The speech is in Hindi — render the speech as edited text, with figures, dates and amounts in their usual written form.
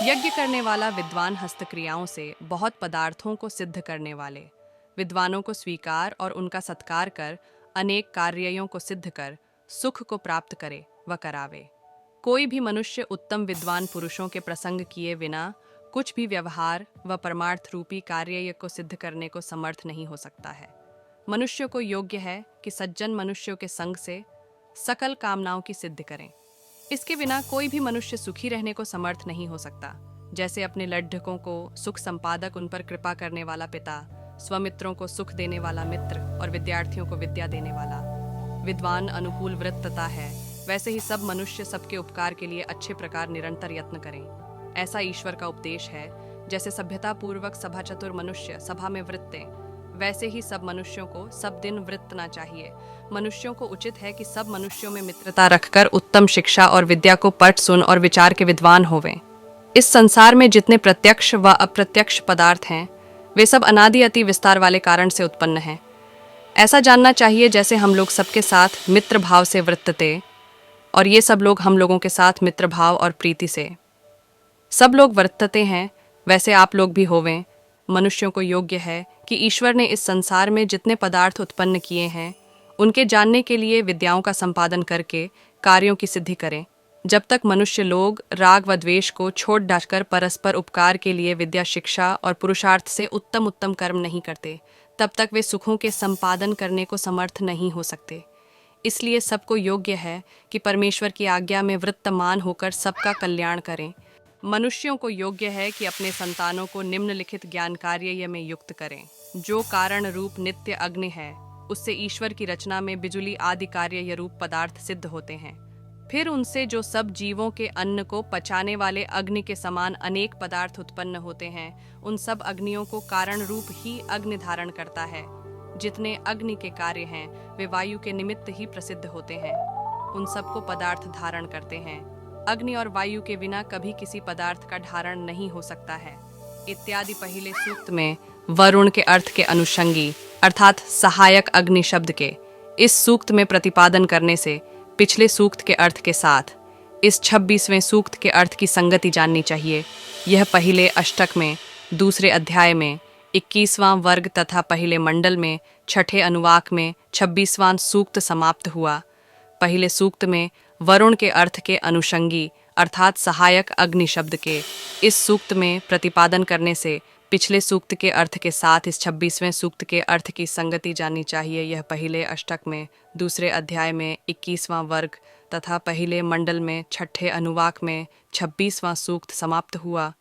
यज्ञ करने वाला विद्वान हस्तक्रियाओं से बहुत पदार्थों को सिद्ध करने वाले विद्वानों को स्वीकार और उनका सत्कार कर अनेक कार्यों को सिद्ध कर सुख को प्राप्त करे व करावे। कोई भी मनुष्य उत्तम विद्वान पुरुषों के प्रसंग किए बिना कुछ भी व्यवहार व परमार्थ रूपी कार्य को सिद्ध करने को समर्थ नहीं हो सकता है। मनुष्य को योग्य है कि सज्जन मनुष्यों के संग से सकल कामनाओं की सिद्धि करें। इसके बिना कोई भी मनुष्य सुखी रहने को समर्थ नहीं हो सकता। जैसे अपने लड्ढकों को सुख संपादक, उन पर कृपा करने वाला पिता, स्वमित्रों को सुख देने वाला मित्र और विद्यार्थियों को विद्या देने वाला विद्वान अनुकूल वृत्तता है, वैसे ही सब मनुष्य सबके उपकार के लिए अच्छे प्रकार निरंतर यत्न करें। ऐसा ईश्वर का उपदेश है। जैसे सभ्यता पूर्वक सभा चतुर मनुष्य सभा में वृत्ते, वैसे ही सब मनुष्यों को सब दिन वृत्तना चाहिए। मनुष्यों को उचित है कि सब मनुष्यों में मित्रता रखकर उत्तम शिक्षा और विद्या को पढ़ सुन और विचार के विद्वान होवें। इस संसार में जितने प्रत्यक्ष व अप्रत्यक्ष पदार्थ हैं, वे सब अनादि अति विस्तार वाले कारण से उत्पन्न हैं। ऐसा जानना चाहिए जैसे हम लोग सबके साथ मित्र भाव से वृत्तते, और ये सब लोग हम लोगों के साथ मित्र भाव और प्रीति से सब लोग वर्तते हैं, वैसे आप लोग भी होवें। मनुष्यों को योग्य है कि ईश्वर ने इस संसार में जितने पदार्थ उत्पन्न किए हैं, उनके जानने के लिए विद्याओं का संपादन करके कार्यों की सिद्धि करें। जब तक मनुष्य लोग राग व द्वेष को छोड़ डालकर परस्पर उपकार के लिए विद्या, शिक्षा और पुरुषार्थ से उत्तम उत्तम कर्म नहीं करते, तब तक वे सुखों के संपादन करने को समर्थ नहीं हो सकते। इसलिए सबको योग्य है कि परमेश्वर की आज्ञा में वृत्तमान होकर सबका कल्याण करें। मनुष्यों को योग्य है कि अपने संतानों को निम्नलिखित ज्ञान कार्य में युक्त करें। जो कारण रूप नित्य अग्नि है, उससे ईश्वर की रचना में बिजुली आदि कार्य रूप पदार्थ सिद्ध होते हैं। फिर उनसे जो सब जीवों के अन्न को पचाने वाले अग्नि के समान अनेक पदार्थ उत्पन्न होते हैं, उन सब अग्नियों को कारण रूप ही अग्नि धारण करता है। जितने अग्नि के कार्य हैं, वे वायु के निमित्त ही प्रसिद्ध होते हैं। उन सबको पदार्थ धारण करते हैं। अग्नि और वायु के बिना कभी किसी पदार्थ का धारण नहीं हो सकता है। इत्यादि पहले सूक्त में वरुण के अर्थ के अनुषंगी अर्थात सहायक अग्नि शब्द के इस सूक्त में प्रतिपादन करने से पिछले सूक्त के अर्थ के साथ इस 26वें सूक्त के अर्थ की संगति जाननी चाहिए। यह पहले अष्टक में, दूसरे अध्याय में 21वां वर्ग तथा पहले मंडल में छठे अनुवाक में 26वां सूक्त समाप्त हुआ। पहले सूक्त में वरुण के अर्थ के अनुषंगी अर्थात सहायक अग्नि शब्द के इस सूक्त में प्रतिपादन करने से पिछले सूक्त के अर्थ के साथ इस 26वें सूक्त के अर्थ की संगति जाननी चाहिए। यह पहले अष्टक में, दूसरे अध्याय में 21वां वर्ग तथा पहले मंडल में छठे अनुवाक में 26वां सूक्त समाप्त हुआ।